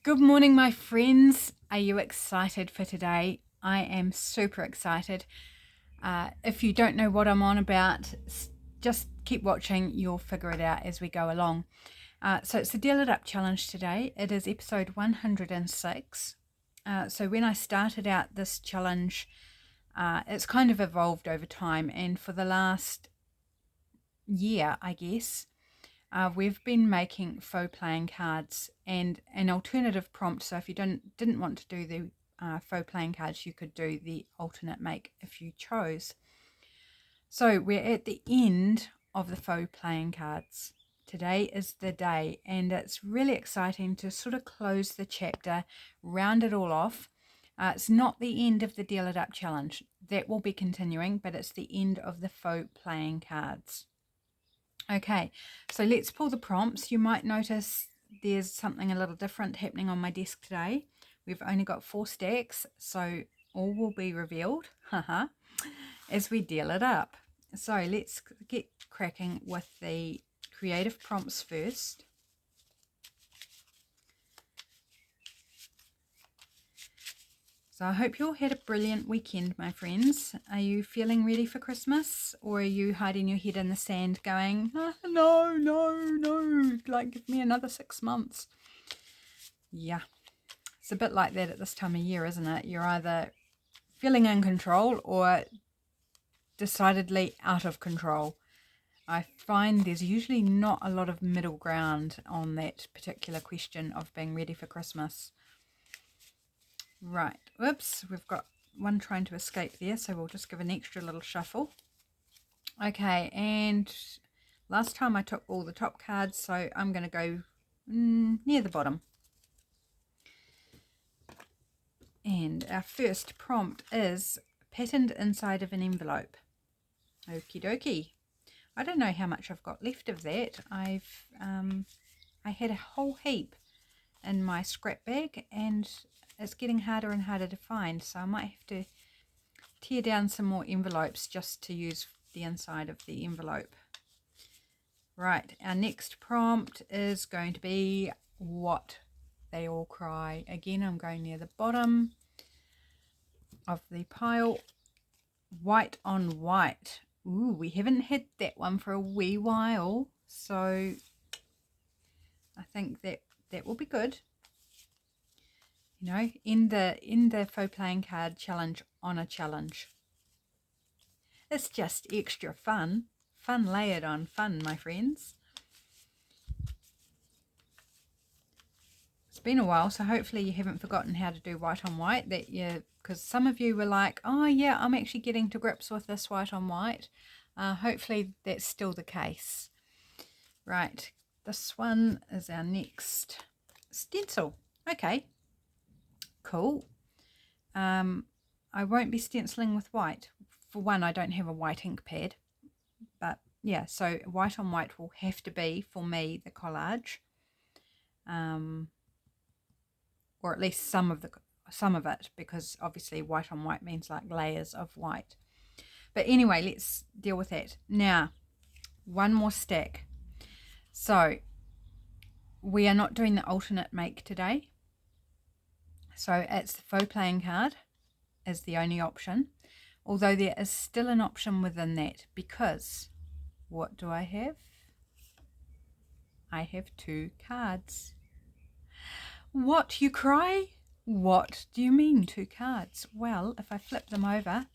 Good morning, my friends. Are you excited for today? I am super excited. If you don't know what I'm on about, just keep watching. You'll figure it out as we go along. So it's the Deal It Up Challenge today. It is episode 106. So when I started out this challenge, it's kind of evolved over time. And for the last year, I guess, we've been making faux playing cards and an alternative prompt. So if you didn't want to do the faux playing cards, you could do the alternate make if you chose. So we're at the end of the faux playing cards. Today is the day, and it's really exciting to sort of close the chapter, round it all off. It's not the end of the Deal It Up challenge. That will be continuing, but it's the end of the faux playing cards. Okay, so let's pull the prompts. You might notice there's something a little different happening on my desk today. We've only got 4 stacks, so all will be revealed as we deal it up. So let's get cracking with the creative prompts first. So I hope you all had a brilliant weekend, my friends. Are you feeling ready for Christmas? Or are you hiding your head in the sand going, oh, no, like give me another 6 months? Yeah, it's a bit like that at this time of year, isn't it? You're either feeling in control or decidedly out of control. I find there's usually not a lot of middle ground on that particular question of being ready for Christmas. Right, whoops, we've got one trying to escape there, so we'll just give an extra little shuffle. Okay, and last time I took all the top cards, so I'm going to go near the bottom. And our first prompt is patterned inside of an envelope. Okie dokie. I don't know how much I've got left of that. I had a whole heap in my scrap bag, and it's getting harder and harder to find, so I might have to tear down some more envelopes just to use the inside of the envelope. Right, our next prompt is going to be what they all cry. Again, I'm going near the bottom of the pile. White on white. Ooh, we haven't had that one for a wee while, so I think that will be good. You know, in the faux playing card challenge on a challenge. It's just extra fun. Fun layered on fun, my friends. It's been a while, so hopefully you haven't forgotten how to do white on white. Because some of you were like, oh yeah, I'm actually getting to grips with this white on white. Hopefully that's still the case. Right, this one is our next stencil. Okay, cool. I won't be stenciling with white. For one, I don't have a white ink pad, but yeah, so white on white will have to be, for me, the collage, or at least some of it, because obviously white on white means like layers of white. But anyway, let's deal with that. Now, one more stack. So we are not doing the alternate make today. So it's the faux playing card is the only option, although there is still an option within that, because what do I have? I have 2 cards. What, you cry? What do you mean 2 cards? Well, if I flip them over,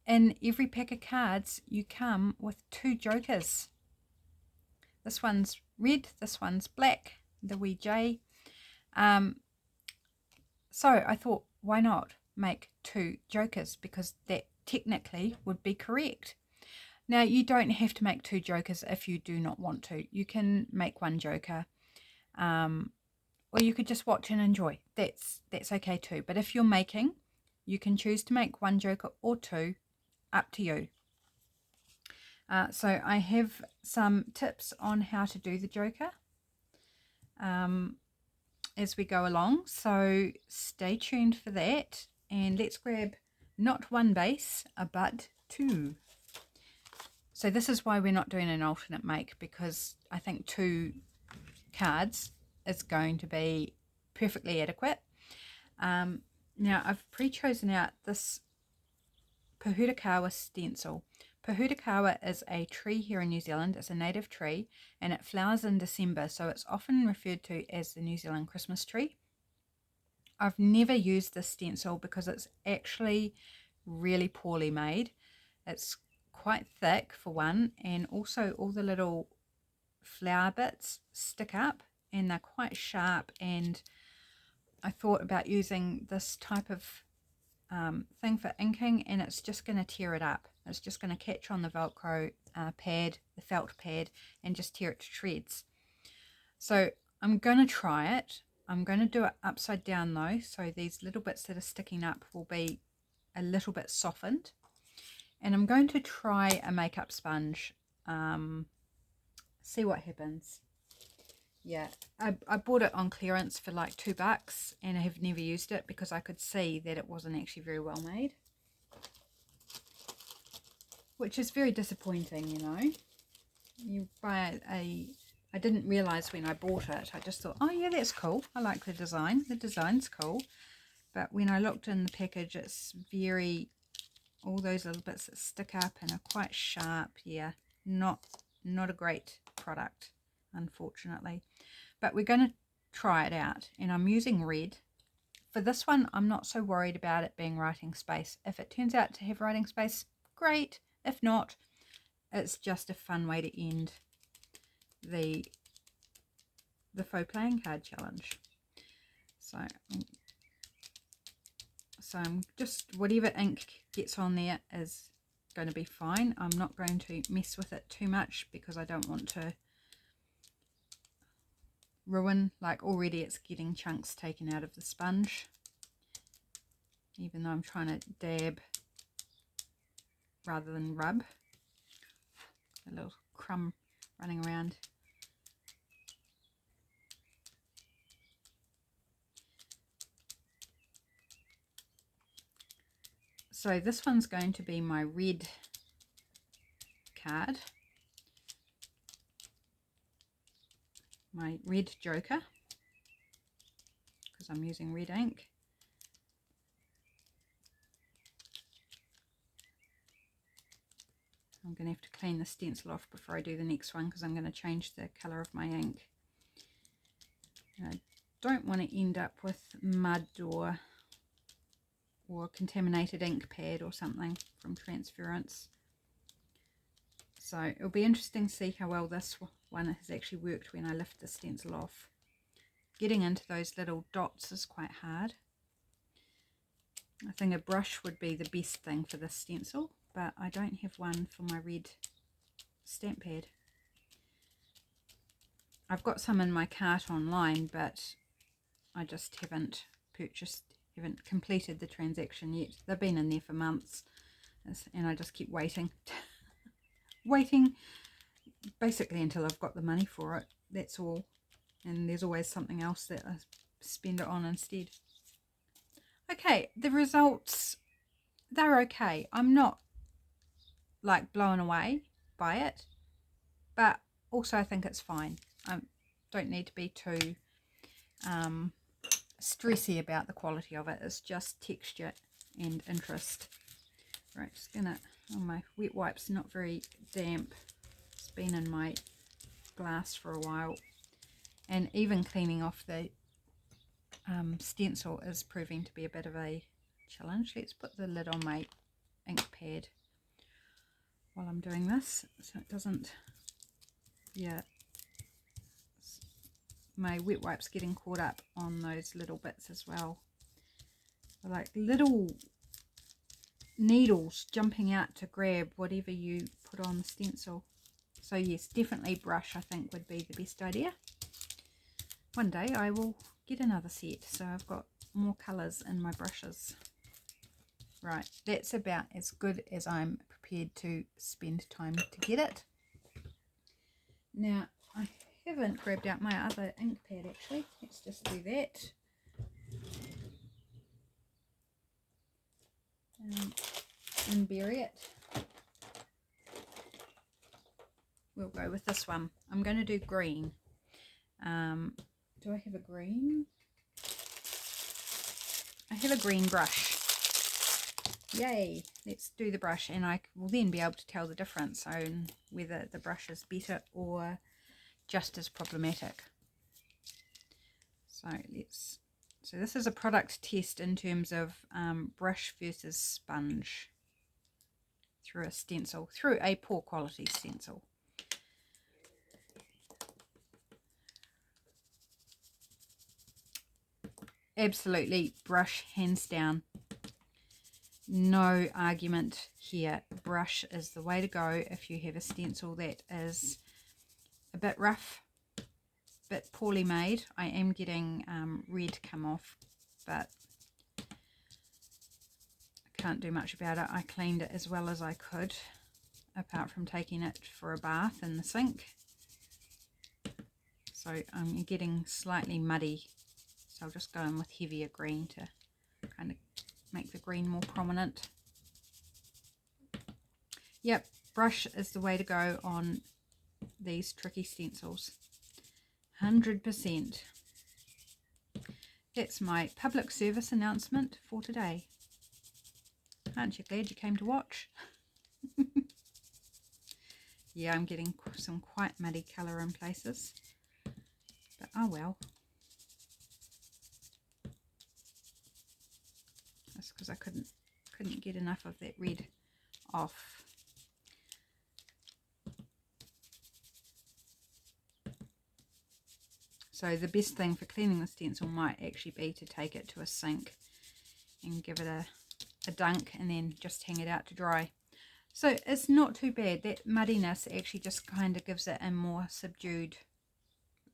in every pack of cards you come with 2 jokers. This one's red, this one's black, the wee J. So I thought, why not make 2 jokers, because that technically would be correct. Now, you don't have to make 2 jokers if you do not want to. You can make 1 joker, or you could just watch and enjoy. That's okay too. But if you're making, you can choose to make 1 joker or 2, up to you. So I have some tips on how to do the joker as we go along, so stay tuned for that, and let's grab not 1 base, but 2. So this is why we're not doing an alternate make, because I think 2 cards is going to be perfectly adequate. Now I've pre-chosen out this Pohutakawa stencil. Pohutakawa is a tree here in New Zealand. It's a native tree and it flowers in December, so it's often referred to as the New Zealand Christmas tree. I've never used this stencil because it's actually really poorly made. It's quite thick for one, and also all the little flower bits stick up and they're quite sharp, and I thought about using this type of thing for inking, and it's just going to tear it up. It's just going to catch on the Velcro pad, the felt pad, and just tear it to shreds. So I'm going to try it. I'm going to do it upside down though, so these little bits that are sticking up will be a little bit softened. And I'm going to try a makeup sponge, see what happens. Yeah, I bought it on clearance for like $2 and I have never used it because I could see that it wasn't actually very well made, which is very disappointing, you know. You buy I didn't realize when I bought it, I just thought, oh yeah, that's cool, I like the design's cool, but when I looked in the package, it's very, all those little bits that stick up and are quite sharp. Yeah, not a great product, unfortunately. But we're going to try it out, and I'm using red. For this one, I'm not so worried about it being writing space. If it turns out to have writing space, great. If not, it's just a fun way to end the faux playing card challenge. So I'm just, whatever ink gets on there is going to be fine. I'm not going to mess with it too much because I don't want to ruin, like already it's getting chunks taken out of the sponge, even though I'm trying to dab rather than rub. A little crumb running around. So this one's going to be my red card, my red joker, because I'm using red ink. I'm going to have to clean the stencil off before I do the next one because I'm going to change the colour of my ink. And I don't want to end up with mud or contaminated ink pad or something from transference. So it'll be interesting to see how well this one has actually worked when I lift the stencil off. Getting into those little dots is quite hard. I think a brush would be the best thing for this stencil, but I don't have one for my red stamp pad. I've got some in my cart online, but I just haven't completed the transaction yet. They've been in there for months, and I just keep waiting. Waiting basically until I've got the money for it, that's all. And there's always something else that I spend it on instead. Okay, the results, they're okay. I'm not like blown away by it, but also I think it's fine. I don't need to be too stressy about the quality of it. It's just texture and interest. Right, just gonna, oh, my wet wipe's not very damp. It's been in my glass for a while, and even cleaning off the stencil is proving to be a bit of a challenge. Let's put the lid on my ink pad while I'm doing this so it doesn't, yeah, my wet wipe's getting caught up on those little bits as well. They're like little needles jumping out to grab whatever you put on the stencil. So yes, definitely brush, I think, would be the best idea. One day I will get another set, so I've got more colours in my brushes. Right, that's about as good as I'm prepared to spend time to get it. Now, I haven't grabbed out my other ink pad actually. Let's just do that. And bury it. We'll go with this one. I'm going to do green. Do I have a green? I have a green brush. Yay, let's do the brush, and I will then be able to tell the difference on whether the brush is better or just as problematic. So this is a product test in terms of brush versus sponge through a stencil, through a poor quality stencil. Absolutely, brush hands down. No argument here. Brush is the way to go if you have a stencil that is a bit rough, a bit poorly made. I am getting red come off, but I can't do much about it. I cleaned it as well as I could, apart from taking it for a bath in the sink. So I'm getting slightly muddy. So I'll just go in with heavier green to kind of make the green more prominent. Yep, brush is the way to go on these tricky stencils. 100%. That's my public service announcement for today. Aren't you glad you came to watch? Yeah, I'm getting some quite muddy colour in places. But oh well. That's because I couldn't get enough of that red off. So the best thing for cleaning the stencil might actually be to take it to a sink and give it a dunk and then just hang it out to dry. So it's not too bad. That muddiness actually just kind of gives it a more subdued,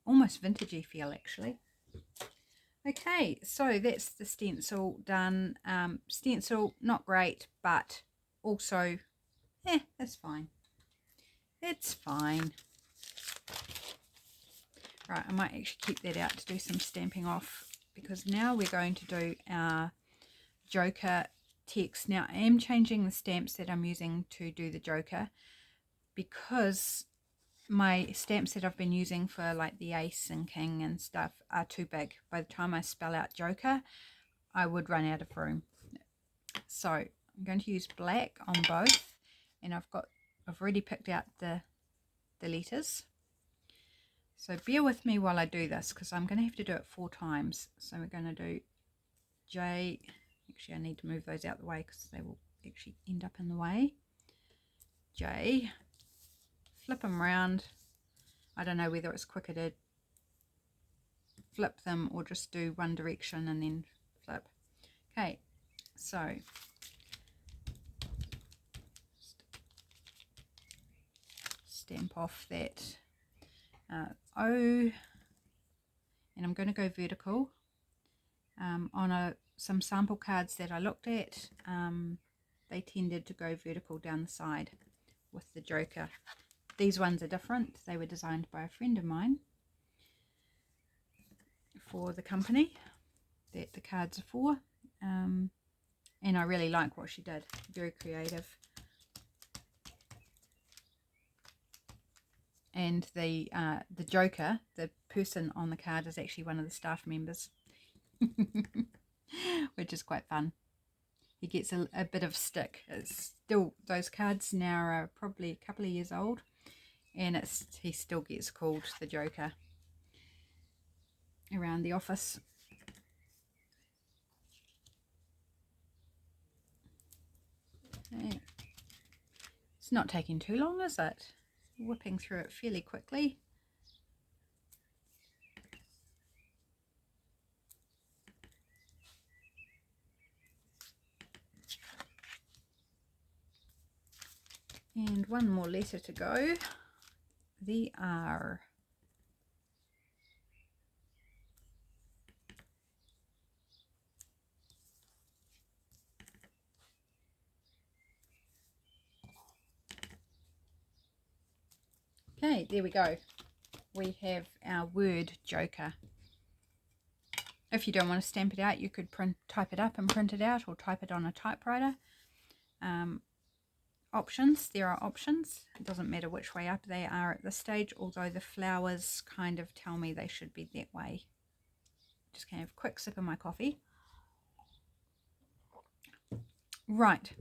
almost vintagey feel actually. Okay, so that's the stencil done. Stencil, not great, but also, it's fine. It's fine. Right, I might actually keep that out to do some stamping off, because now we're going to do our Joker text. Now I am changing the stamps that I'm using to do the Joker, because my stamps that I've been using for like the Ace and King and stuff are too big. By the time I spell out Joker, I would run out of room. So I'm going to use black on both, and I've already picked out the letters. So bear with me while I do this, because I'm going to have to do it 4 times. So we're going to do J. Actually, I need to move those out the way because they will actually end up in the way. J. Flip them around. I don't know whether it's quicker to flip them or just do one direction and then flip. Okay, so stamp off that O, and I'm going to go vertical. On some sample cards that I looked at, they tended to go vertical down the side with the Joker. These ones are different. They were designed by a friend of mine for the company that the cards are for, and I really like what she did. Very creative. And the Joker, the person on the card, is actually one of the staff members, which is quite fun. He gets a bit of stick. It's still, those cards now are probably a couple of years old, and he still gets called the Joker around the office. Okay. It's not taking too long, is it? Whipping through it fairly quickly. And one more letter to go. The R. Okay, there we go. We have our word Joker. If you don't want to stamp it out, you could type it up and print it out, or type it on a typewriter. Options, there are options. It doesn't matter which way up they are at this stage, although the flowers kind of tell me they should be that way. Just gonna have a quick sip of my coffee. Right,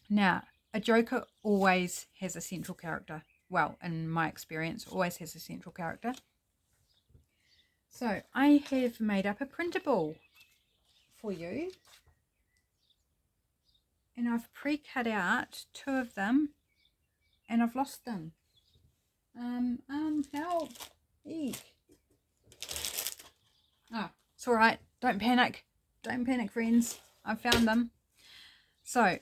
now a joker always has a central character. Well, in my experience, always has a central character. So I have made up a printable for you, and I've pre-cut out 2 of them, and I've lost them. Help! Eek! Oh, it's all right. Don't panic. Don't panic, friends. I found them. So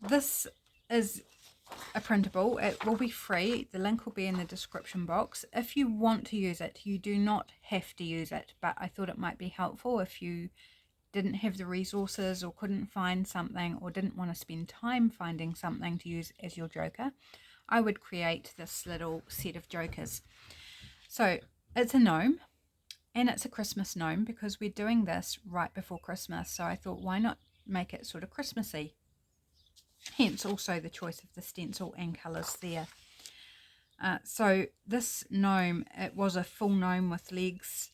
this is a printable. It will be free. The link will be in the description box. If you want to use it, you do not have to use it, but I thought it might be helpful if you didn't have the resources or couldn't find something or didn't want to spend time finding something to use as your joker. I would create this little set of jokers. So it's a gnome, and it's a Christmas gnome because we're doing this right before Christmas. So I thought, why not make it sort of Christmassy? Hence also the choice of the stencil and colours there. So this gnome, it was a full gnome with legs,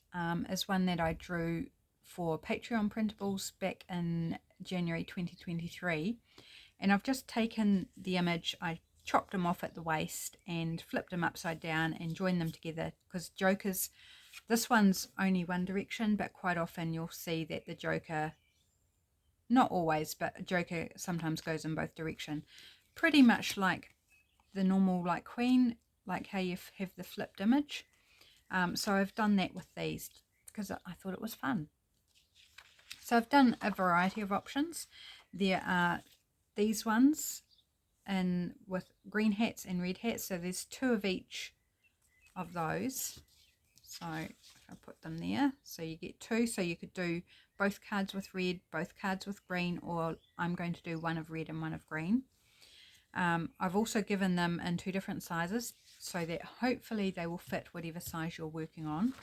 is one that I drew for Patreon printables back in January 2023. And I've just taken the image, I chopped them off at the waist and flipped them upside down and joined them together, because jokers, this one's only one direction, but quite often you'll see that the joker, not always, but a joker sometimes goes in both direction. Pretty much like the normal like queen, like how you have the flipped image. So I've done that with these because I thought it was fun. So I've done a variety of options. There are these ones and with green hats and red hats. So there's 2 of each of those. So if I put them there, so you get 2. So you could do both cards with red, both cards with green, or I'm going to do one of red and one of green. I've also given them in 2 different sizes so that hopefully they will fit whatever size you're working on.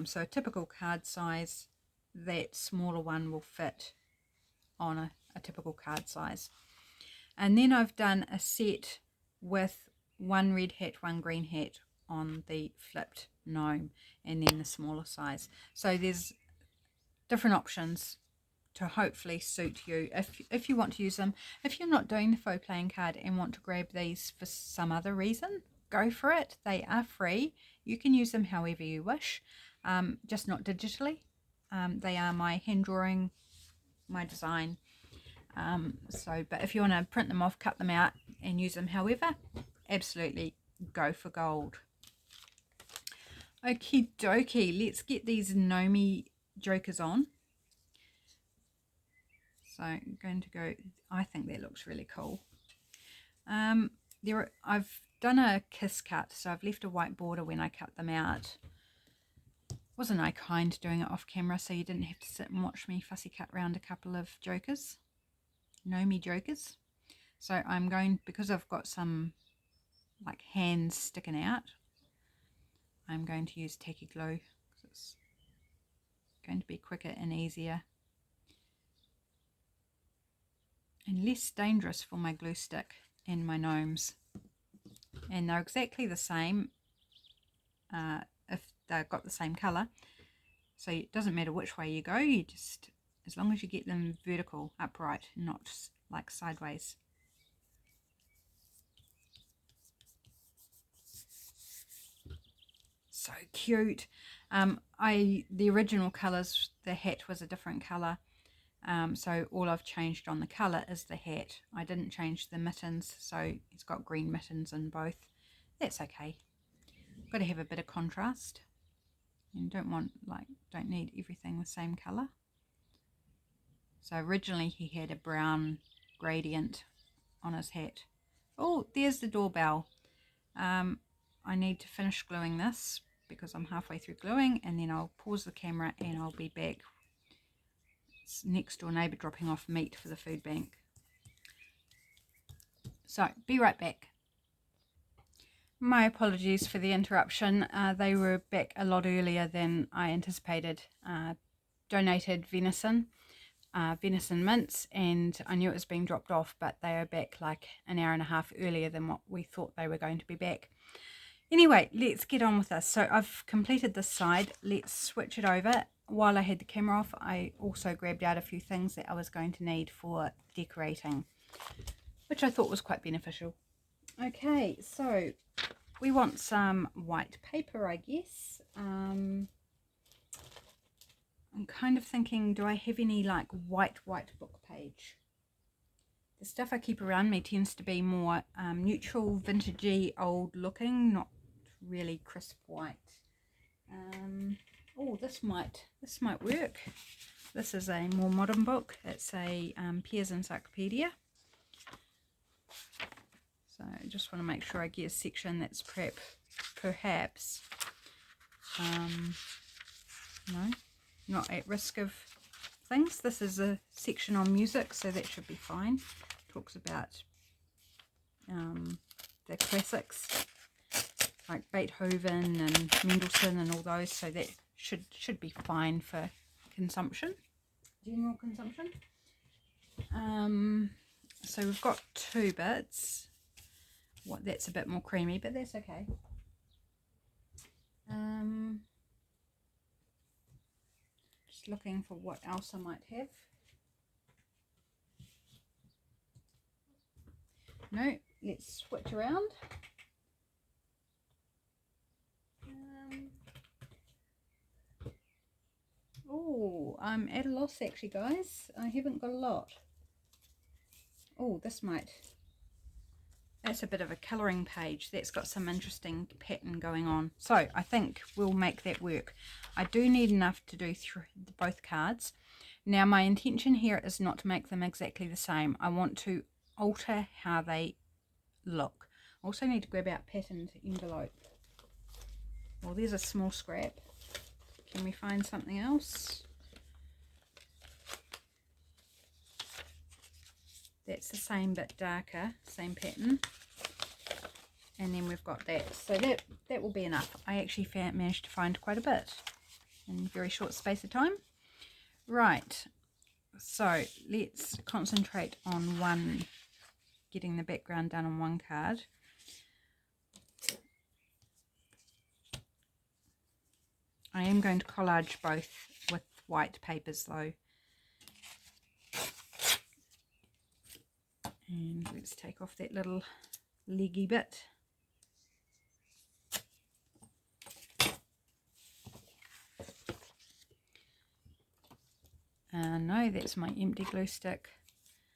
So a typical card size, that smaller one will fit on a typical card size. And then I've done a set with 1 red hat, 1 green hat on the flipped gnome, and then the smaller size. So there's different options to hopefully suit you if you want to use them. If you're not doing the faux playing card and want to grab these for some other reason, go for it. They are free. You can use them however you wish, just not digitally. They are my hand drawing, my design. But if you want to print them off, cut them out and use them however, absolutely go for gold. Okie dokie, let's get these gnomey jokers on. So I'm going to go, I think that looks really cool. I've done a kiss cut, so I've left a white border when I cut them out. Wasn't I kind doing it off camera, so you didn't have to sit and watch me fussy cut around a couple of jokers, gnomey jokers. So I'm going, because I've got some like hands sticking out, I'm going to use tacky glue because it's going to be quicker and easier and less dangerous for my glue stick and my gnomes. And they're exactly the same if they've got the same colour. So it doesn't matter which way you go, you just, as long as you get them vertical, upright, not like sideways. So cute. The original colours, the hat was a different colour. So all I've changed on the colour is the hat. I didn't change the mittens, so it's got green mittens in both. That's okay. Got to have a bit of contrast. You don't need everything the same colour. So originally he had a brown gradient on his hat. Oh, there's the doorbell. I need to finish gluing this because I'm halfway through gluing, and then I'll pause the camera and I'll be back. It's next door neighbour dropping off meat for the food bank. So be right back. My apologies for the interruption. They were back a lot earlier than I anticipated. Donated venison mince, and I knew it was being dropped off, but they are back like an hour and a half earlier than what we thought they were going to be back. Anyway, let's get on with this. So I've completed this side. Let's switch it over while I had the camera off, I also grabbed out a few things that I was going to need for decorating, which I thought was quite beneficial. Okay, so we want some white paper, I guess. I'm kind of thinking, do I have any like white book page? The stuff I keep around me tends to be more neutral, vintagey, old looking, not really crisp white. Oh, this might work. This is a more modern book. It's a Pears Encyclopedia. So I just want to make sure I get a section that's perhaps no, not at risk of things. This is a section on music, so that should be fine. Talks about the classics like Beethoven and Mendelssohn and all those, so that should be fine for consumption, general consumption. So we've got 2 bits. That's a bit more creamy, but that's okay. Just looking for what else I might have. No, let's switch around. Oh, I'm at a loss actually, guys. I haven't got a lot. Oh, that's a bit of a colouring page. That's got some interesting pattern going on. So I think we'll make that work. I do need enough to do both cards. Now my intention here is not to make them exactly the same. I want to alter how they look. I also need to grab out patterned envelope. Well, there's a small scrap. Can we find something else? That's the same but darker, same pattern. And then we've got that. So that will be enough. I actually managed to find quite a bit in a very short space of time. Right, so let's concentrate on getting the background done on one card. I am going to collage both with white papers though. And let's take off that little leggy bit. No, that's my empty glue stick.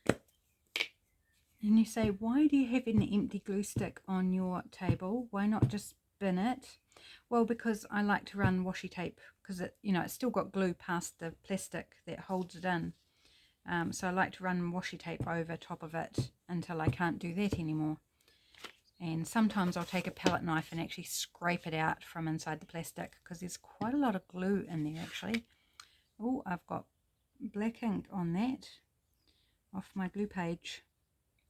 And you say, why do you have an empty glue stick on your table? Why not just bin it? Well, because I like to run washi tape, because it's still got glue past the plastic that holds it in. So I like to run washi tape over top of it until I can't do that anymore. And sometimes I'll take a palette knife and actually scrape it out from inside the plastic, because there's quite a lot of glue in there actually. Oh, I've got black ink on that off my glue page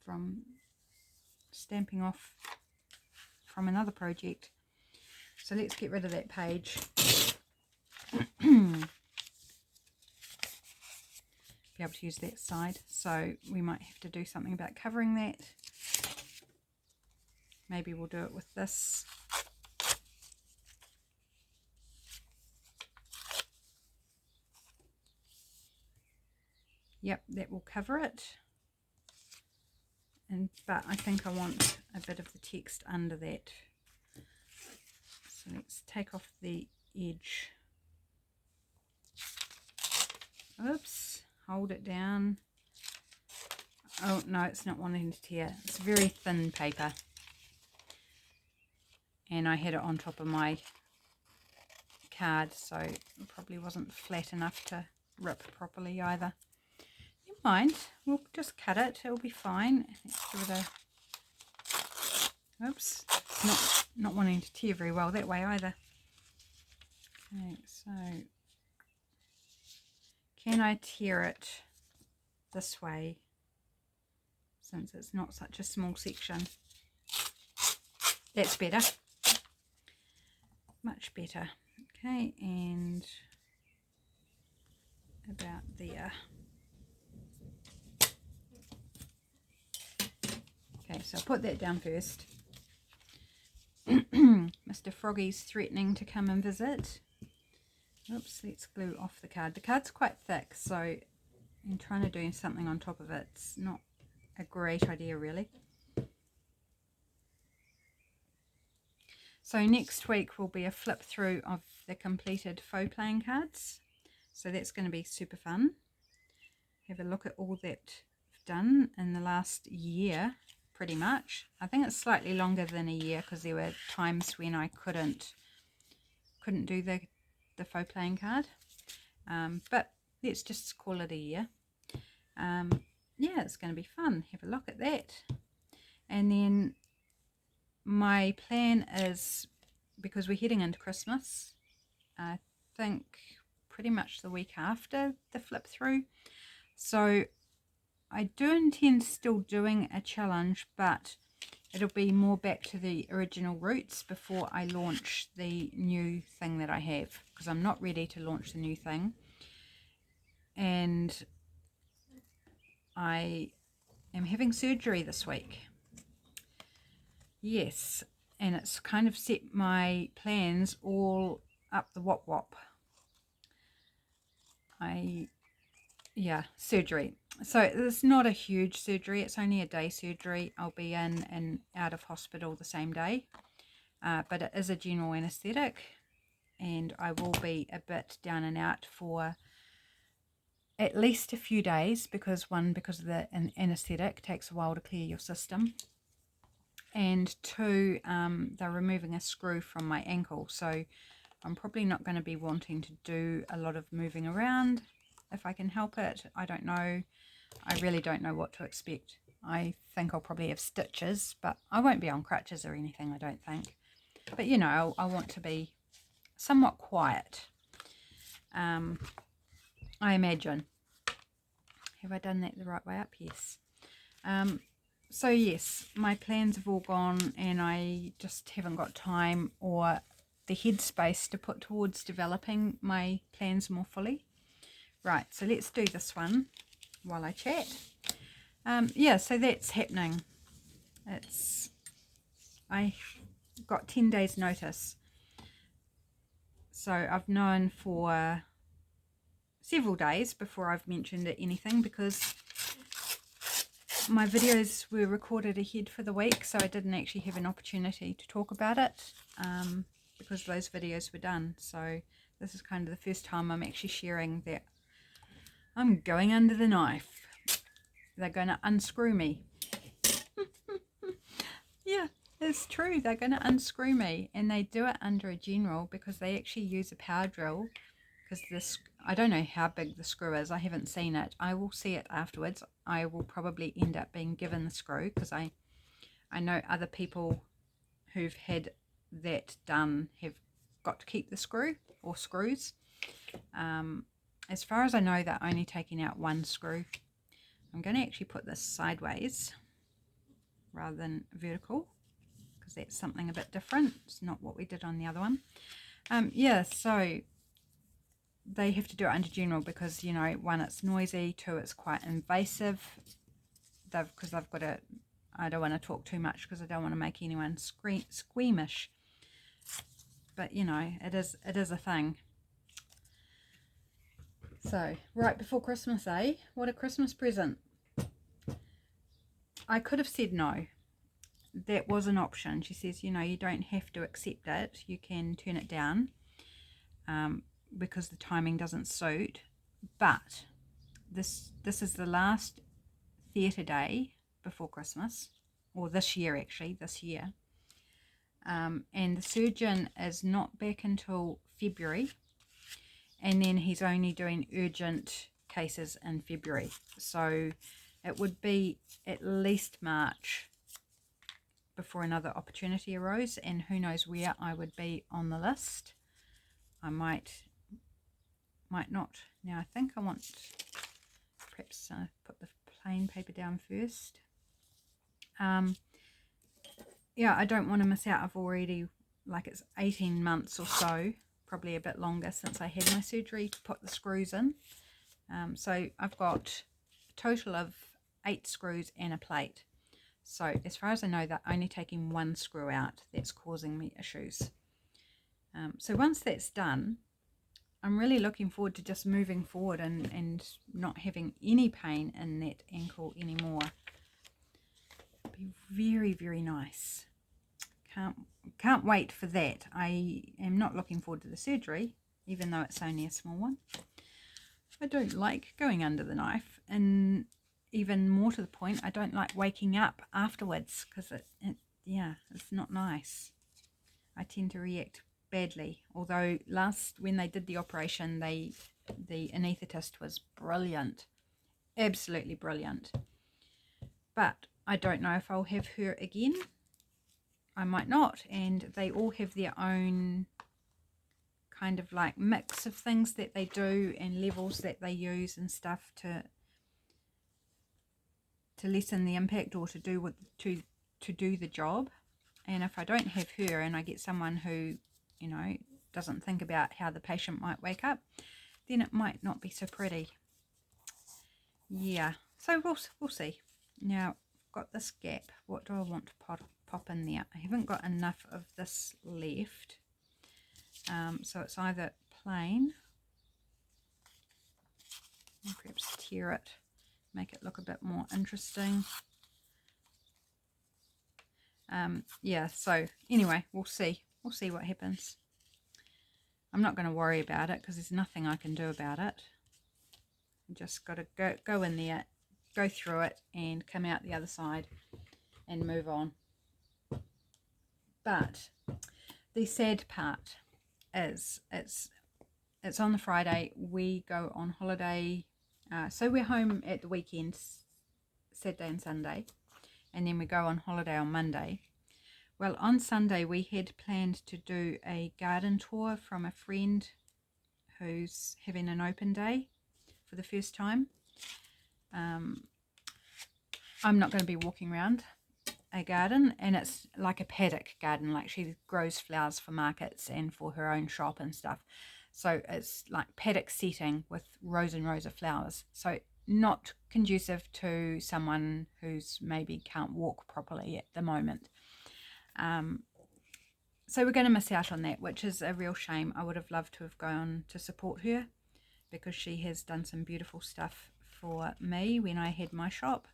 from stamping off from another project. So let's get rid of that page. Be able to use that side, so we might have to do something about covering that. Maybe we'll do it with this. Yep, that will cover it. But I think I want a bit of the text under that. So let's take off the edge. Oops, hold it down. Oh no, it's not wanting to tear. It's very thin paper. And I had it on top of my card, so it probably wasn't flat enough to rip properly either. Never mind, we'll just cut it, it'll be fine. Let's give it a... Oops, it's not wanting to tear very well that way either. Okay, so can I tear it this way, since it's not such a small section? That's better. Much better. Okay, and about there. Okay, so I'll put that down first. Mr. Froggy's threatening to come and visit. Oops, let's glue off the card. The card's quite thick, so I'm trying to do something on top of it. It's not a great idea, really. So next week will be a flip through of the completed faux playing cards. So that's going to be super fun. Have a look at all that I've done in the last year, pretty much. I think it's slightly longer than a year because there were times when I couldn't do the faux playing card. But let's just call it a year. Yeah, it's going to be fun. Have a look at that. And then my plan is, because we're heading into Christmas, I think pretty much the week after the flip through. So I do intend still doing a challenge, but it'll be more back to the original roots before I launch the new thing that I have, because I'm not ready to launch the new thing. And I am having surgery this week. Yes, and it's kind of set my plans all up the wop. Yeah, surgery. So it's not a huge surgery. It's only a day surgery. I'll be in and out of hospital the same day. But it is a general anaesthetic, and I will be a bit down and out for at least a few days, because of the anaesthetic takes a while to clear your system, and two, they're removing a screw from my ankle, so I'm probably not going to be wanting to do a lot of moving around if I can help it. I don't know. I really don't know what to expect. I think I'll probably have stitches, but I won't be on crutches or anything, I don't think. But you know, I want to be somewhat quiet, I imagine. Have I done that the right way up? Yes. So yes, my plans have all gone, and I just haven't got time or the headspace to put towards developing my plans more fully. Right, so let's do this one while I chat. Yeah, so that's happening. I got 10 days notice. So I've known for several days before I've mentioned anything, because my videos were recorded ahead for the week, so I didn't actually have an opportunity to talk about it because those videos were done. So this is kind of the first time I'm actually sharing that I'm going under the knife. They're going to unscrew me. Yeah, it's true. They're going to unscrew me, and they do it under a general because they actually use a power drill. Because this, I don't know how big the screw is. I haven't seen it. I will see it afterwards. I will probably end up being given the screw, because I know other people who've had that done have got to keep the screw or screws. As far as I know, they're only taking out one screw. I'm going to actually put this sideways rather than vertical, because that's something a bit different. It's not what we did on the other one. Yeah, so they have to do it under general because, you know, one, it's noisy, two, it's quite invasive. Because they've got to, I don't want to talk too much because I don't want to make anyone squeamish. But, you know, it is a thing. So, right before Christmas, eh? What a Christmas present. I could have said no. That was an option. She says, you know, you don't have to accept it. You can turn it down because the timing doesn't suit. But this is the last theatre day before Christmas, or this year actually, and the surgeon is not back until February, and then he's only doing urgent cases in February, so it would be at least March before another opportunity arose, and who knows where I would be on the list. I might not. Now I think I want perhaps put the plain paper down first. Yeah, I don't want to miss out. I've already, like, it's 18 months or so, probably a bit longer, since I had my surgery to put the screws in. So I've got a total of 8 screws and a plate. So as far as I know, they're only taking one screw out. That's causing me issues. So once that's done, I'm really looking forward to just moving forward and not having any pain in that ankle anymore. It'll be very, very nice. Can't wait for that. I am not looking forward to the surgery, even though it's only a small one. I don't like going under the knife, and even more to the point, I don't like waking up afterwards, because it's not nice. I tend to react badly. Although when they did the operation, the anaesthetist was brilliant, absolutely brilliant. But I don't know if I'll have her again. I might not, and they all have their own kind of like mix of things that they do and levels that they use and stuff to lessen the impact or to do the job. And if I don't have her and I get someone who, you know, doesn't think about how the patient might wake up, then it might not be so pretty. Yeah, so we'll see. Now I've got this gap. What do I want to pop in there? I haven't got enough of this left. So it's either plain, and perhaps tear it, make it look a bit more interesting. Yeah, so anyway, we'll see what happens. I'm not going to worry about it because there's nothing I can do about it. I just got to go in there, go through it, and come out the other side and move on. But the sad part is it's on the Friday. We go on holiday, so we're home at the weekends, Saturday and Sunday, and then we go on holiday on Monday. Well, on Sunday we had planned to do a garden tour from a friend who's having an open day for the first time. I'm not going to be walking around a garden, and it's like a paddock garden, like she grows flowers for markets and for her own shop and stuff. So it's like paddock setting with rows and rows of flowers. So not conducive to someone who's maybe can't walk properly at the moment. So we're going to miss out on that, which is a real shame. I would have loved to have gone to support her because she has done some beautiful stuff for me when I had my shop.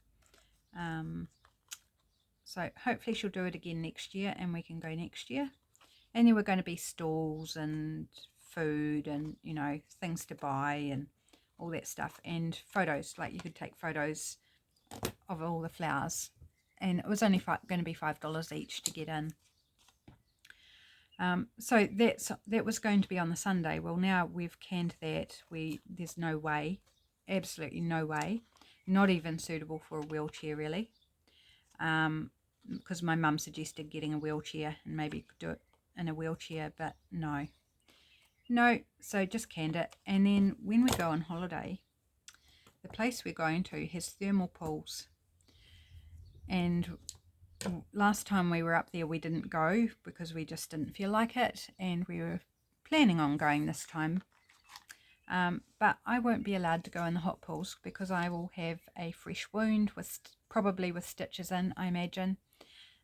So hopefully she'll do it again next year and we can go next year. And then we're going to be stalls and food and, you know, things to buy and all that stuff. And photos, like you could take photos of all the flowers. And it was only going to be $5 each to get in. So that was going to be on the Sunday. Well, now we've canned that. There's no way, absolutely no way, not even suitable for a wheelchair really. Because my mum suggested getting a wheelchair and maybe could do it in a wheelchair, but no, so just canned it. And then when we go on holiday, the place we're going to has thermal pools, and last time we were up there we didn't go because we just didn't feel like it, and we were planning on going this time. But I won't be allowed to go in the hot pools because I will have a fresh wound probably with stitches in, I imagine.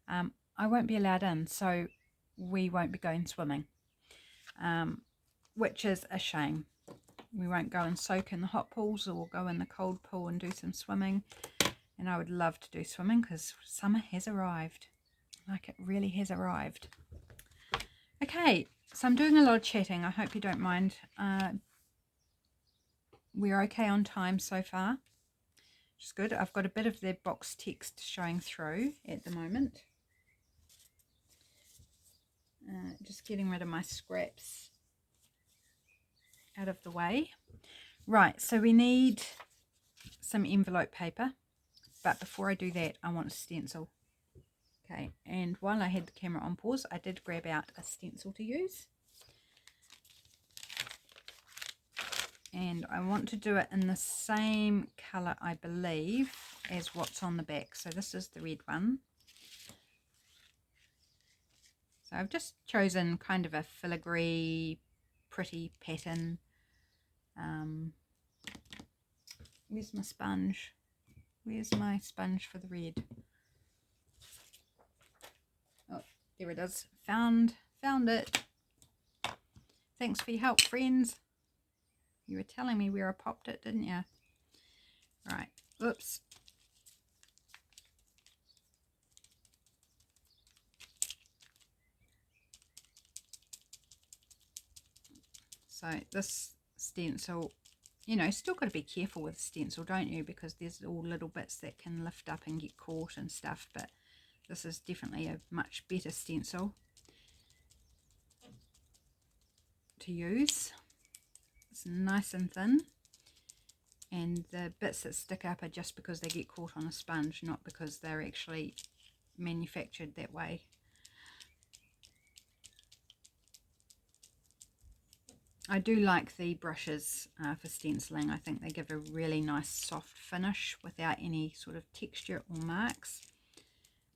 I won't be allowed in, so we won't be going swimming, which is a shame. We won't go and soak in the hot pools, or we'll go in the cold pool and do some swimming. And I would love to do swimming because summer has arrived. Like, it really has arrived. Okay, so I'm doing a lot of chatting. I hope you don't mind. We're okay on time so far, which is good. I've got a bit of the box text showing through at the moment. Just getting rid of my scraps out of the way. Right, so we need some envelope paper, but before I do that I want a stencil. Okay, and while I had the camera on pause, I did grab out a stencil to use, and I want to do it in the same colour, I believe, as what's on the back. So this is the red one. So I've just chosen kind of a filigree, pretty pattern. Where's my sponge? Where's my sponge for the red? Oh, there it is. Found it. Thanks for your help, friends. You were telling me where I popped it, didn't you? Right, oops. So this stencil, you know, still got to be careful with stencil, don't you? Because there's all little bits that can lift up and get caught and stuff. But this is definitely a much better stencil to use. It's nice and thin. And the bits that stick up are just because they get caught on a sponge, not because they're actually manufactured that way. I do like the brushes for stenciling. I think they give a really nice soft finish without any sort of texture or marks.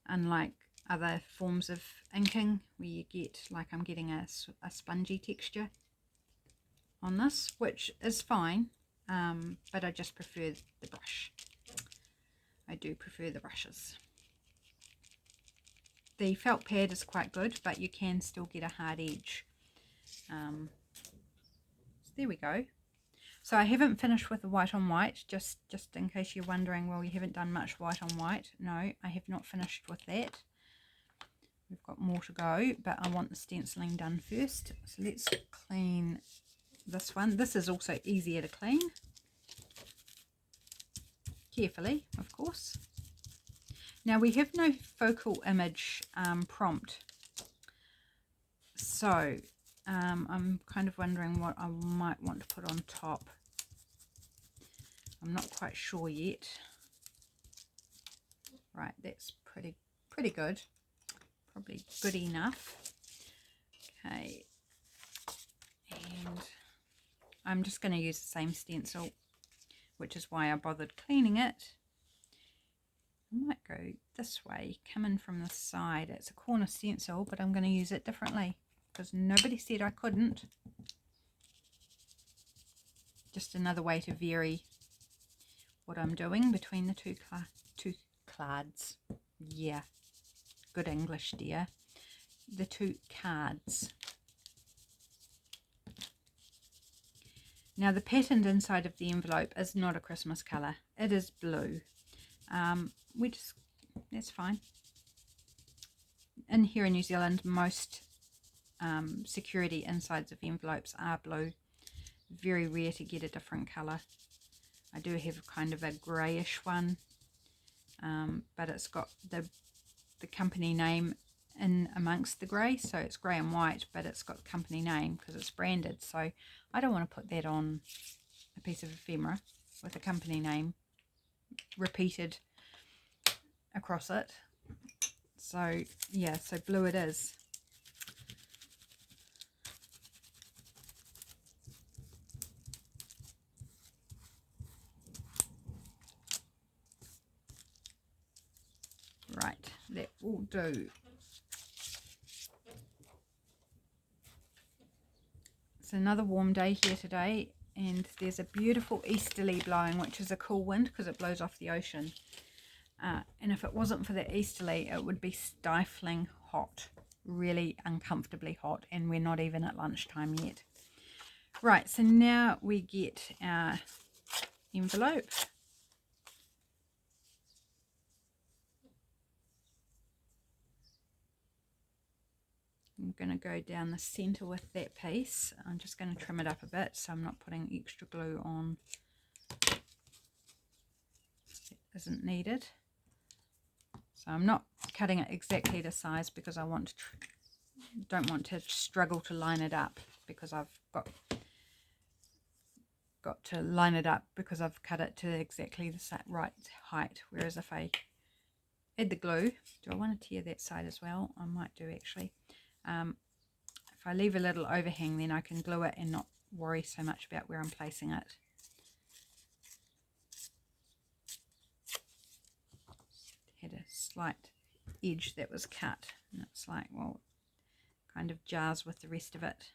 Unlike other forms of inking where you get, like I'm getting a spongy texture on this, which is fine, but I just prefer the brush. I do prefer the brushes. The felt pad is quite good, but you can still get a hard edge. There we go. So I haven't finished with the white on white, just in case you're wondering, well, you haven't done much white on white. No, I have not finished with that. We've got more to go, but I want the stenciling done first. So let's clean this one. This is also easier to clean. Carefully, of course. Now we have no focal image prompt. So I'm kind of wondering what I might want to put on top. I'm not quite sure yet. Right, that's pretty good. Probably good enough. Okay. And I'm just going to use the same stencil, which is why I bothered cleaning it. I might go this way, come in from the side. It's a corner stencil, but I'm going to use it differently because nobody said I couldn't. Just another way to vary what I'm doing between the two cards. Yeah, good English, dear. The two cards. Now the patterned inside of the envelope is not a Christmas colour. It is blue. That's fine. In here in New Zealand, most security insides of envelopes are blue. Very rare to get a different colour. I do have kind of a greyish one, but it's got the company name in amongst the grey, so it's grey and white, but it's got the company name because it's branded. So I don't want to put that on a piece of ephemera with a company name repeated across it. So yeah, so blue it is. Right, that will do. It's another warm day here today, and there's a beautiful easterly blowing, which is a cool wind because it blows off the ocean. And if it wasn't for the easterly, it would be stifling hot, really uncomfortably hot, and we're not even at lunchtime yet. Right, so now we get our envelope. I'm going to go down the center with that piece. I'm just going to trim it up a bit so I'm not putting extra glue on that isn't needed. So I'm not cutting it exactly to size because I don't want to struggle to line it up, because I've got to line it up because I've cut it to exactly the right height. Whereas if I add the glue, do I want to tear that side as well? I might do actually. If I leave a little overhang, then I can glue it and not worry so much about where I'm placing it. Had a slight edge that was cut, and it's like, well, kind of jars with the rest of it.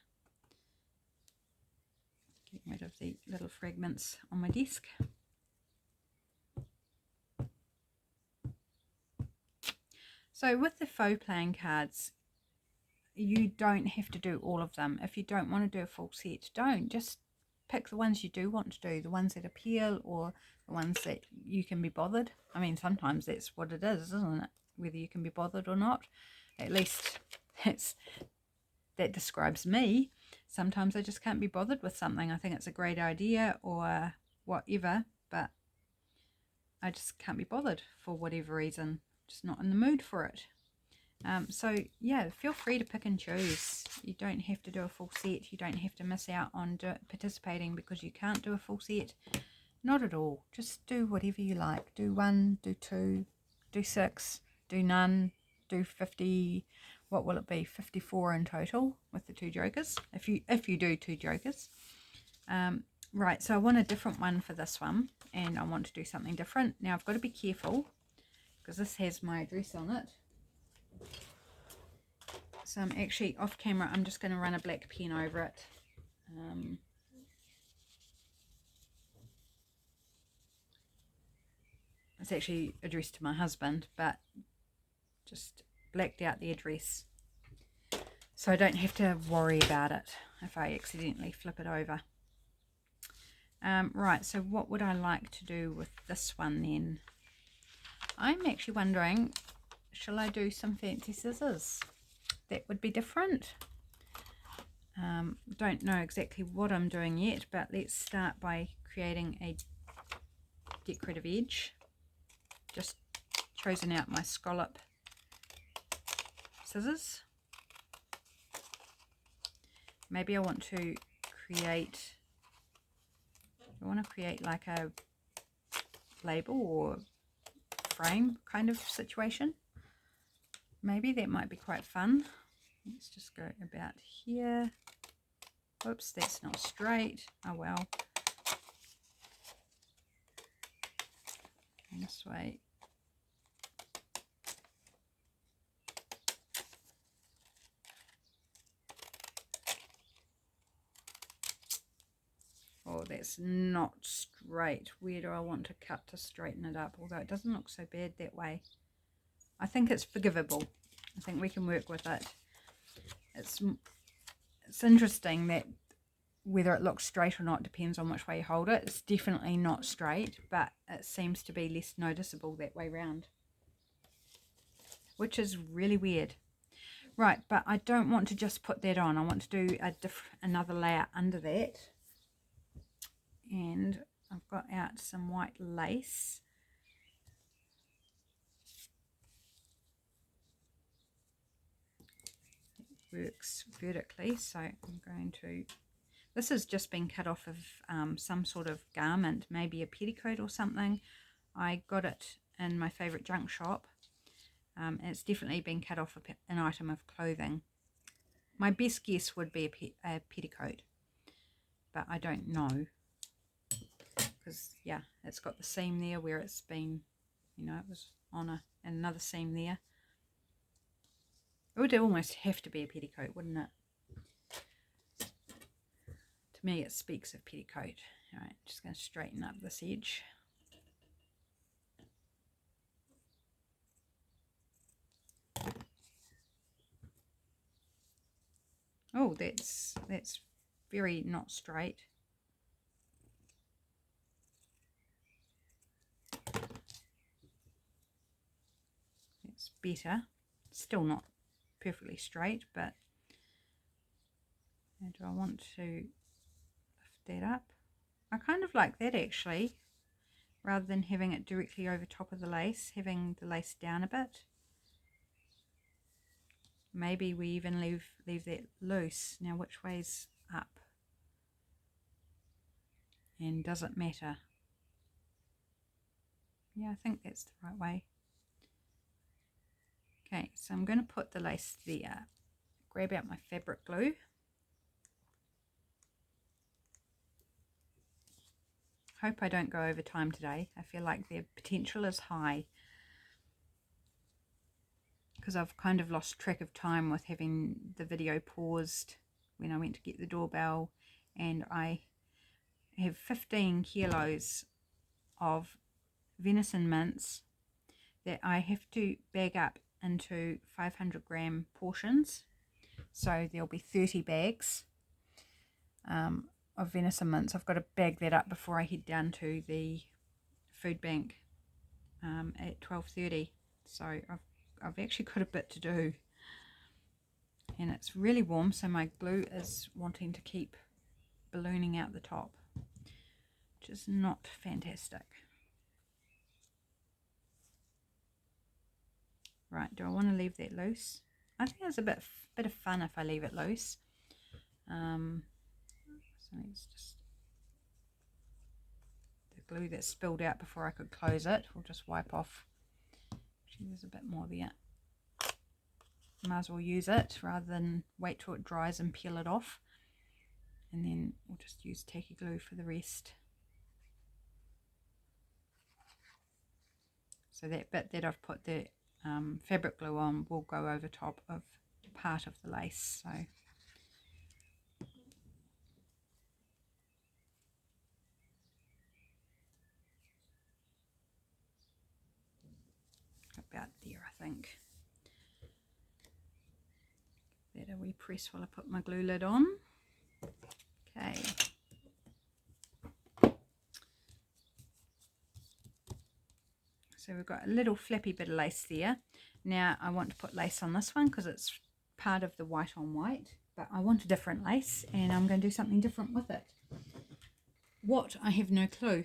Getting rid of the little fragments on my desk. So with the faux playing cards, you don't have to do all of them. If you don't want to do a full set, don't. Just pick the ones you do want to do, the ones that appeal or the ones that you can be bothered. I mean, sometimes that's what it is, isn't it? Whether you can be bothered or not. At least that describes me. Sometimes I just can't be bothered with something. I think it's a great idea or whatever, but I just can't be bothered for whatever reason. Just not in the mood for it. So yeah, feel free to pick and choose. You don't have to do a full set. You don't have to miss out on participating because you can't do a full set. Not at all. Just do whatever you like. Do 1, do 2, do 6, do none, do 50. What will it be? 54 in total with the 2 jokers. If you do 2 jokers. Right, so I want a different one for this one, and I want to do something different. Now I've got to be careful because this has my address on it. So I'm actually off camera. I'm just going to run a black pen over it. It's actually addressed to my husband, but just blacked out the address so I don't have to worry about it if I accidentally flip it over. Right, so what would I like to do with this one then? I'm actually wondering, shall I do some fancy scissors? That would be different. Don't know exactly what I'm doing yet, but let's start by creating a decorative edge. Just chosen out my scallop scissors. Maybe I want to create, like a label or frame kind of situation. Maybe that might be quite fun. Let's just go about here. Oops, that's not straight. Oh well. And this way. Oh, that's not straight. Where do I want to cut to straighten it up? Although it doesn't look so bad that way. I think it's forgivable. I think we can work with it. It's interesting that whether it looks straight or not depends on which way you hold it. It's definitely not straight, but it seems to be less noticeable that way round, which is really weird. Right, but I don't want to just put that on. I want to do another layer under that. And I've got out some white lace. It works vertically, so I'm going to, this has just been cut off of some sort of garment, maybe a petticoat or something. I got it in my favourite junk shop. And it's definitely been cut off an item of clothing. My best guess would be a petticoat, but I don't know. Because yeah, it's got the seam there where it's been, you know, it was on another seam there. It would almost have to be a petticoat, wouldn't it? To me it speaks of petticoat. Alright, just going to straighten up this edge. Oh, that's very not straight. It's better. Still not perfectly straight, but do I want to lift that up? I kind of like that actually, rather than having it directly over top of the lace, having the lace down a bit. Maybe we even leave that loose. Now which way's up? And does it matter? Yeah, I think that's the right way. Okay, so I'm going to put the lace there. Grab out my fabric glue. Hope I don't go over time today. I feel like the potential is high, because I've kind of lost track of time with having the video paused when I went to get the doorbell, and I have 15 kilos of venison mince that I have to bag up into 500-gram portions, so there'll be 30 bags of venison mince. I've got to bag that up before I head down to the food bank at 12:30. So I've actually got a bit to do. And it's really warm, so my glue is wanting to keep ballooning out the top, which is not fantastic. Right, do I want to leave that loose? I think it's a bit of fun if I leave it loose. So it's just the glue that spilled out before I could close it. We'll just wipe off. Actually, there's a bit more there. Might as well use it rather than wait till it dries and peel it off. And then we'll just use tacky glue for the rest. So that bit that I've put the fabric glue on will go over top of part of the lace. So about there, I think. That a wee press while I put my glue lid on. Okay. So we've got a little flappy bit of lace there. Now I want to put lace on this one because it's part of the white on white, but I want a different lace and I'm going to do something different with it. What? I have no clue.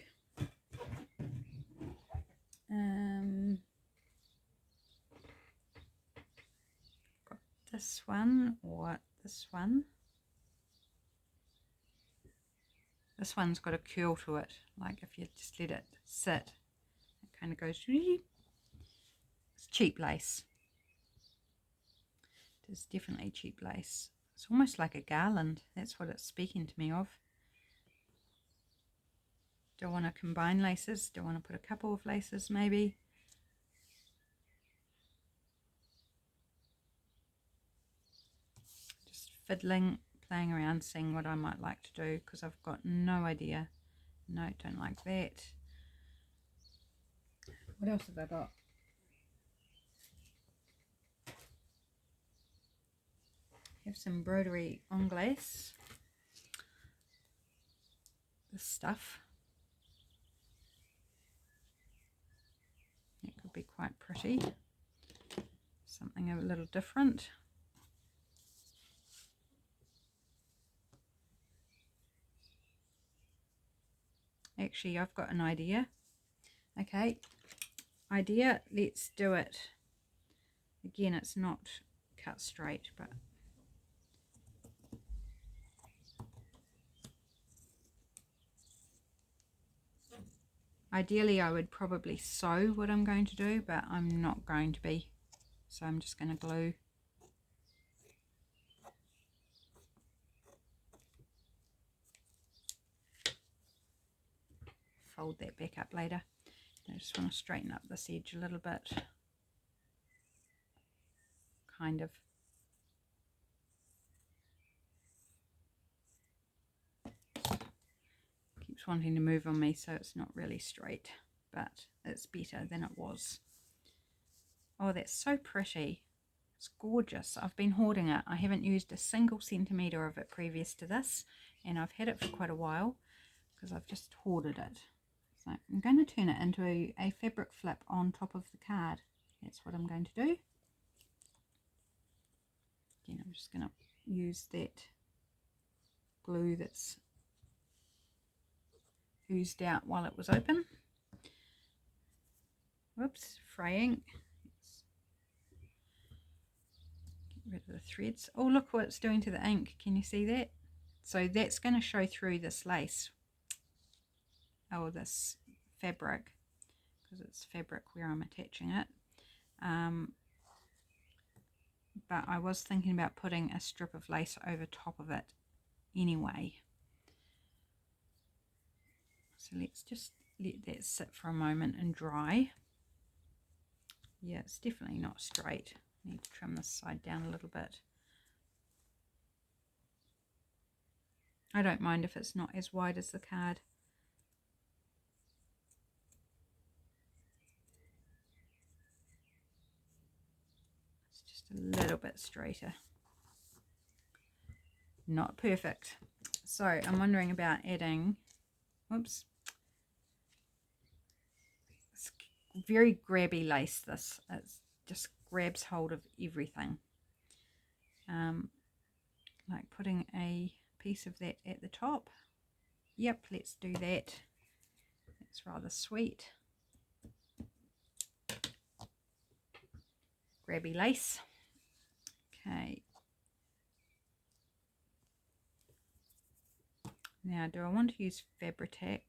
Got this one or this one. This one's got a curl to it, like if you just let it sit, it kind of goes. It's cheap lace. It is definitely cheap lace. It's almost like a garland. That's what it's speaking to me of. Do I want to combine laces? Do I want to put a couple of laces maybe? Just fiddling, playing around, seeing what I might like to do because I've got no idea. No, don't like that. What else have I got? Have some embroidery anglaise. This stuff. It could be quite pretty. Something a little different. Actually, I've got an idea. Okay, idea, let's do it. Again, it's not cut straight, but ideally I would probably sew what I'm going to do, but I'm not going to be. So I'm just going to glue. Fold that back up later. I just want to straighten up this edge a little bit. Kind of. Keeps wanting to move on me, so it's not really straight, but it's better than it was. Oh, that's so pretty. It's gorgeous. I've been hoarding it. I haven't used a single centimetre of it previous to this, and I've had it for quite a while because I've just hoarded it. So I'm going to turn it into a fabric flip on top of the card. That's what I'm going to do. Again, I'm just going to use that glue that's oozed out while it was open. Whoops, fraying. Get rid of the threads. Oh, look what it's doing to the ink. Can you see that? So that's going to show through this lace. Oh, this fabric, because it's fabric where I'm attaching it. But I was thinking about putting a strip of lace over top of it anyway. So let's just let that sit for a moment and dry. Yeah, it's definitely not straight. I need to trim this side down a little bit. I don't mind if it's not as wide as the card. It's just a little bit straighter. Not perfect. So I'm wondering about adding, whoops, it's very grabby lace. This it just grabs hold of everything. Like putting a piece of that at the top. Yep, let's do that. It's rather sweet. Grabby lace. Okay. Now, do I want to use Fabri-Tac?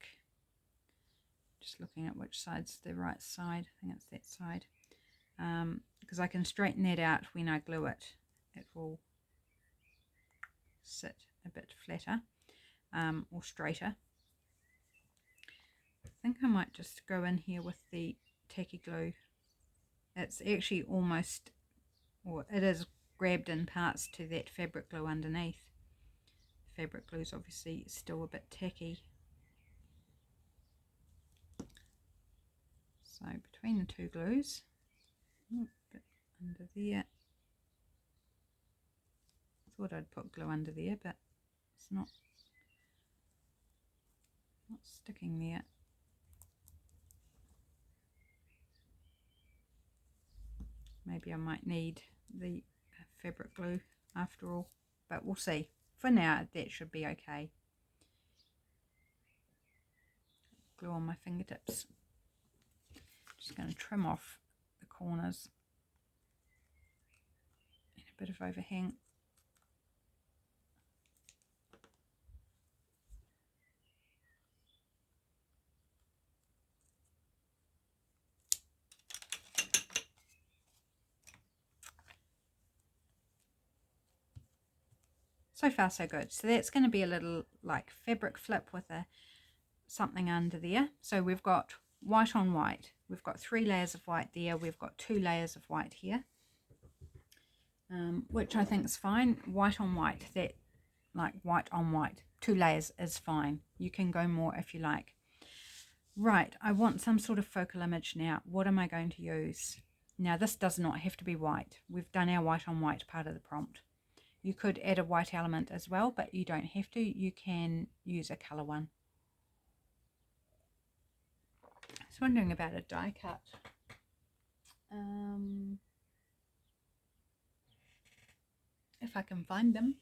Just looking at which side's the right side. I think it's that side. Because I can straighten that out when I glue it. It will sit a bit flatter or straighter. I think I might just go in here with the tacky glue. It's actually almost, or it is grabbed in parts to that fabric glue underneath. Fabric glue is obviously still a bit tacky. So between the two glues, a bit under there. Thought I'd put glue under there, but it's not sticking there. Maybe I might need the fabric glue after all, but we'll see. For now, that should be okay. Glue on my fingertips. Just going to trim off the corners and a bit of overhang. So far so good. So that's going to be a little like fabric flip with something under there. So we've got white on white. We've got 3 layers of white there. We've got 2 layers of white here, which I think is fine. White on white, that like white on white, 2 layers is fine. You can go more if you like. Right, I want some sort of focal image now. What am I going to use? Now this does not have to be white. We've done our white on white part of the prompt. You could add a white element as well, but you don't have to. You can use a colour one. I was wondering about a die cut. If I can find them.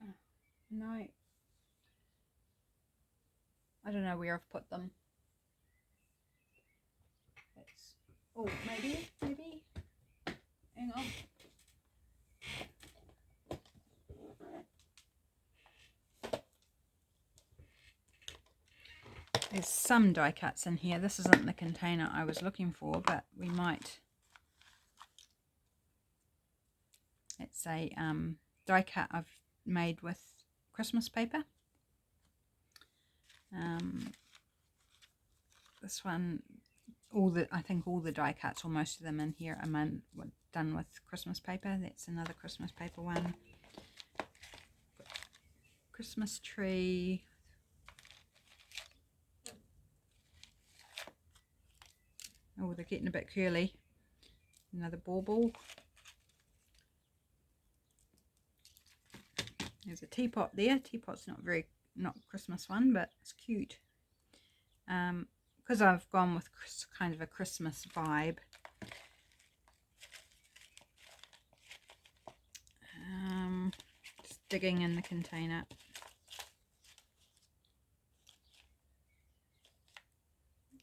Oh, no. I don't know where I've put them. Oh, maybe. Hang on. There's some die cuts in here. This isn't the container I was looking for, but we might. It's a die cut I've made with Christmas paper. This one, I think all the die cuts, or most of them in here, are done with Christmas paper. That's another Christmas paper one. Christmas tree. Oh, they're getting a bit curly. Another bauble. There's a teapot there. Teapot's not Christmas one, but it's cute. Because I've gone with kind of a Christmas vibe. Just digging in the container.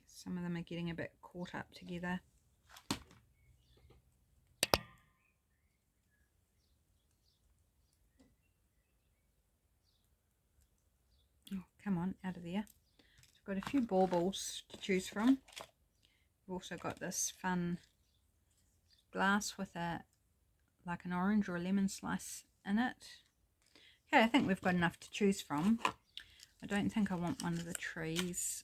Some of them are getting a bit caught up together. Oh, come on, out of there. So I've got a few baubles to choose from. We've also got this fun glass with like an orange or a lemon slice in it. Okay, I think we've got enough to choose from. I don't think I want one of the trees.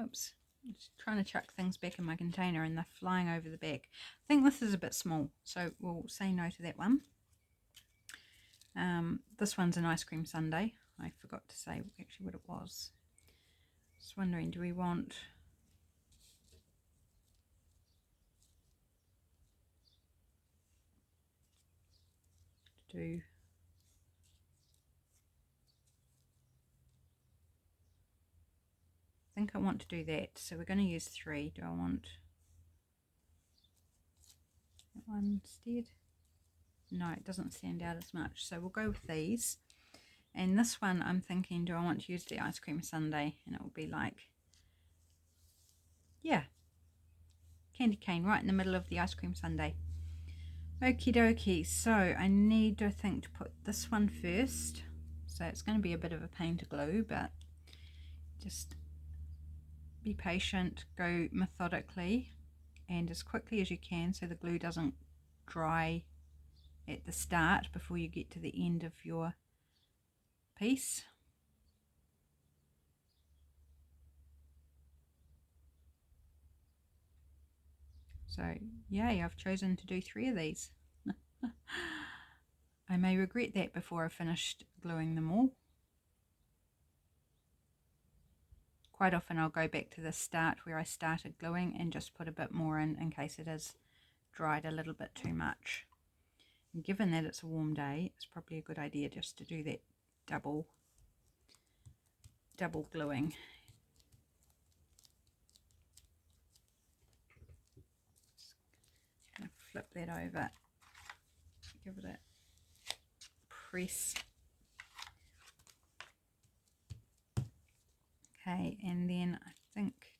Oops, I'm just trying to chuck things back in my container and they're flying over the back. I think this is a bit small, so we'll say no to that one. This one's an ice cream sundae. I forgot to say actually what it was. Just wondering, do we want... do I think I want to do that, so we're going to use 3. Do I want that one instead? No, it doesn't stand out as much, so we'll go with these. And this one I'm thinking, do I want to use the ice cream sundae? And it will be like, yeah, candy cane right in the middle of the ice cream sundae. Okie dokie, so I need, I think, to put this one first. So it's going to be a bit of a pain to glue, but just be patient, go methodically and as quickly as you can so the glue doesn't dry at the start before you get to the end of your piece. So yay, I've chosen to do 3 of these. I may regret that before I've finished gluing them all. Quite often I'll go back to the start where I started gluing and just put a bit more in case it is dried a little bit too much. And given that it's a warm day, it's probably a good idea just to do that double gluing. Just gonna flip that over, give it a press. Okay, and then I think,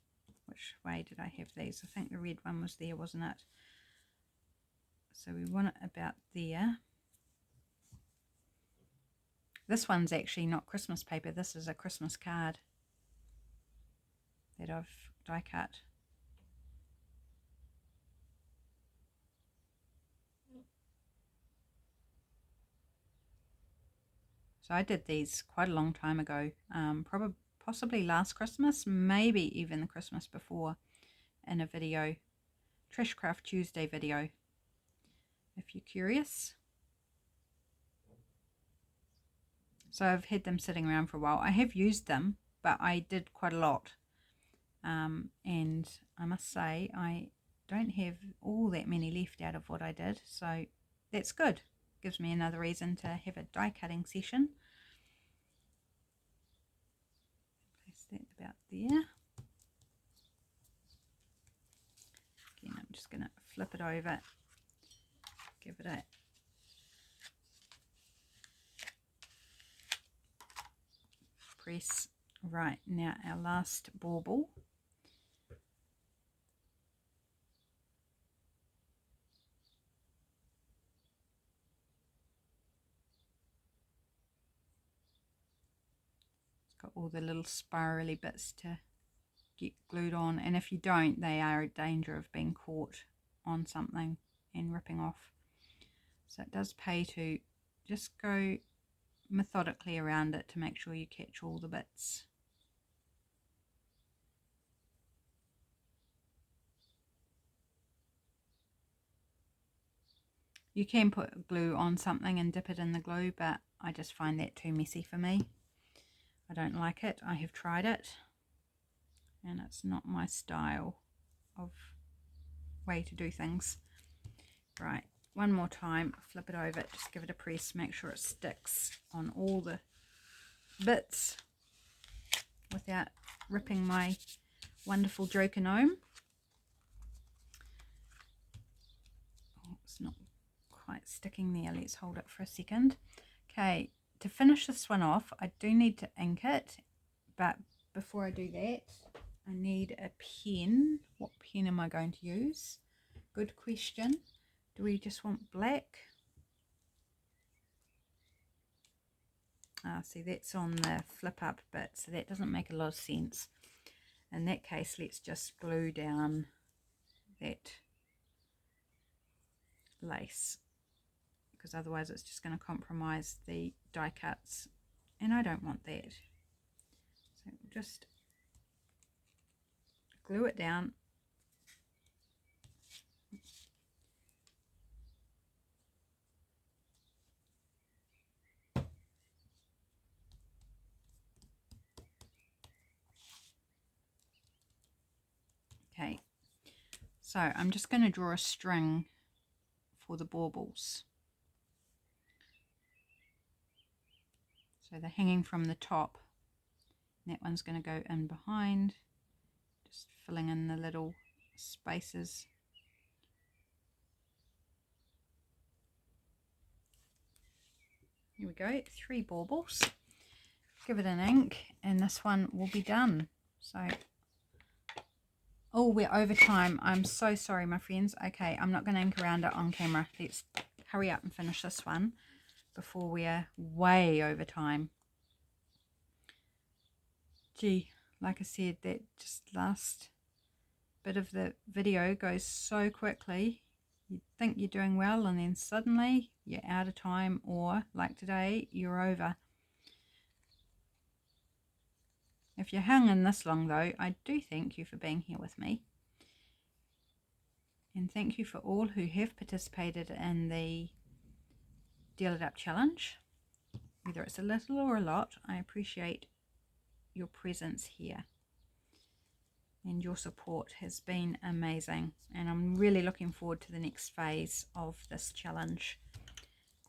which way did I have these? I think the red one was there, wasn't it? So we want it about there. This one's actually not Christmas paper, this is a Christmas card that I've die cut. So I did these quite a long time ago, possibly last Christmas, maybe even the Christmas before, in a video, Trash Craft Tuesday video, if you're curious. So I've had them sitting around for a while. I have used them, but I did quite a lot. And I must say, I don't have all that many left out of what I did, so that's good. Gives me another reason to have a die cutting session. Place that about there. Again, I'm just going to flip it over, give it a press. Right, now our last bauble. Got all the little spirally bits to get glued on, and if you don't, they are in danger of being caught on something and ripping off. So it does pay to just go methodically around it to make sure you catch all the bits. You can put glue on something and dip it in the glue, but I just find that too messy for me. I don't like it. I have tried it and it's not my style of way to do things. Right, one more time, flip it over, just give it a press, make sure it sticks on all the bits without ripping my wonderful Joker gnome. Oh, it's not quite sticking there. Let's hold it for a second. Okay, to finish this one off, I do need to ink it, but before I do that, I need a pen. What pen am I going to use? Good question. Do we just want black? See, that's on the flip up bit, so that doesn't make a lot of sense. In that case, let's just glue down that lace, because otherwise it's just going to compromise the die cuts, and I don't want that. So just glue it down. Okay, so I'm just going to draw a string for the baubles. So they're hanging from the top. And that one's going to go in behind, just filling in the little spaces. Here we go, 3 baubles. Give it an ink and this one will be done. So, oh, we're over time. I'm so sorry, my friends. Okay, I'm not going to ink around it on camera. Let's hurry up and finish this one before we're way over time. Gee, like I said, that just last bit of the video goes so quickly. You think you're doing well and then suddenly you're out of time, or like today, you're over. If you hung in this long though, I do thank you for being here with me. And thank you for all who have participated in the Deal It Up challenge. Whether it's a little or a lot, I appreciate your presence here. And your support has been amazing. And I'm really looking forward to the next phase of this challenge.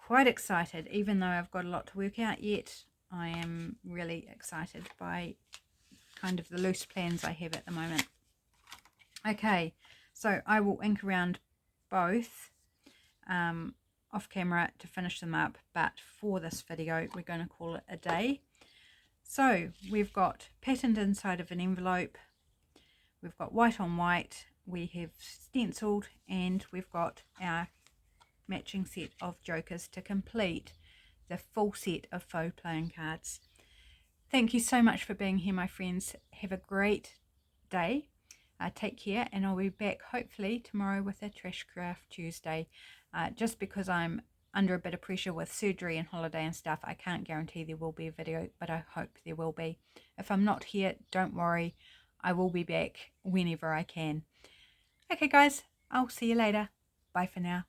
Quite excited, even though I've got a lot to work out yet. I am really excited by kind of the loose plans I have at the moment. Okay, so I will ink around both off camera to finish them up, but for this video we're going to call it a day. So we've got patterned inside of an envelope, we've got white on white, we have stenciled, and we've got our matching set of jokers to complete the full set of faux playing cards. Thank you so much for being here, my friends. Have a great day. Take care, and I'll be back hopefully tomorrow with a Trash Craft Tuesday. Just because I'm under a bit of pressure with surgery and holiday and stuff, I can't guarantee there will be a video, but I hope there will be. If I'm not here, don't worry. I will be back whenever I can. Okay guys, I'll see you later. Bye for now.